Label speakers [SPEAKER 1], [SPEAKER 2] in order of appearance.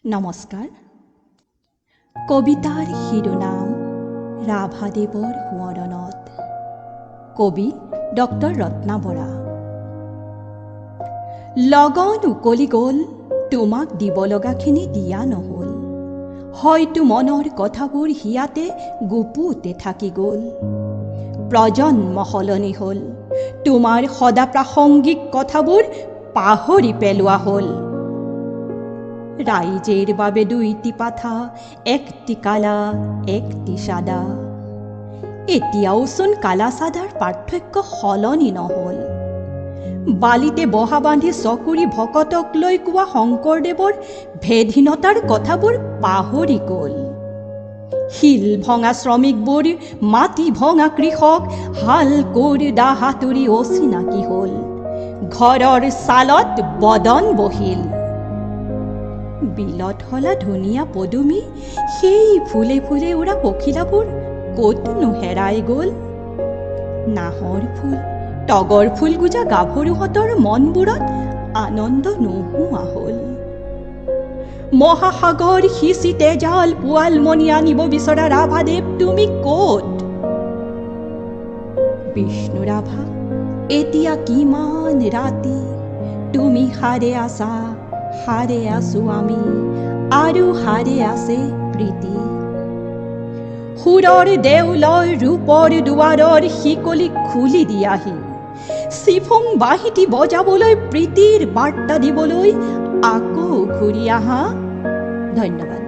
[SPEAKER 1] নমস্কাৰ। কবিতাৰ শিৰোনাম ৰাভাদেৱৰ সোঁৱৰণত। কবি ডক্টৰ ৰত্না বৰা। লগন উকলি গ'ল, তোমাক দিব লগাখিনি দিয়া নহ'ল। হয়তো মনৰ কথাবোৰ হিয়াতে গুপুতে থাকি গ'ল। প্ৰজন্ম সলনি হ'ল, তোমাৰ সদা প্ৰাসংগিক কথাবোৰ পাহৰি পেলোৱা হ'ল। ৰাইজেৰ বাবে দুইটি পাঠা, একটি কালা একটি সাদা। এতিয়াওচোন কালা সাদাৰ পাৰ্থক্য সলনি নহ'ল। বালিতে বহা বান্ধি চকুৰি ভকতক লৈ কোৱা শংকৰদেৱৰ ভেদহীনতাৰ কথাবোৰ পাহৰি গ'ল। শিল ভঙা শ্ৰমিকবোৰ, মাটি ভঙা কৃষক, হাল কোৰ দা হাতুৰি অচিনাকি হ'ল। ঘৰৰ ছালত বদন বহিল। বিলত হলা ধুনীয়া পদুমী, সেই ফুলে ফুলে উৰা পখিলাবোৰ ক'তনো হেৰাই গ'ল। নাহৰ ফুল, তগৰ ফুল গুজা গাভৰুহঁতৰ মনবোৰত আনন্দ নোহোৱা হ'ল। মহাসাগৰ সিঁচি তেজাল পোৱালমণি আনিব বিচৰা ৰাভাদেৱ তুমি ক'ত? বিষ্ণু ৰাভা, এতিয়া কিমান ৰাতি, তুমি সাৰে আছা, সাৰে আছো আমি, আৰু সাৰে আছে প্ৰীতি। সুৰৰ দেউলৰ ৰূপৰ দুৱাৰৰ শিকলি খুলি দিয়াহি, চিফুং বাঁহীটি বজাবলৈ, প্ৰীতিৰ বাৰ্তা দিবলৈ আকৌ ঘূৰি আহা। ধন্যবাদ।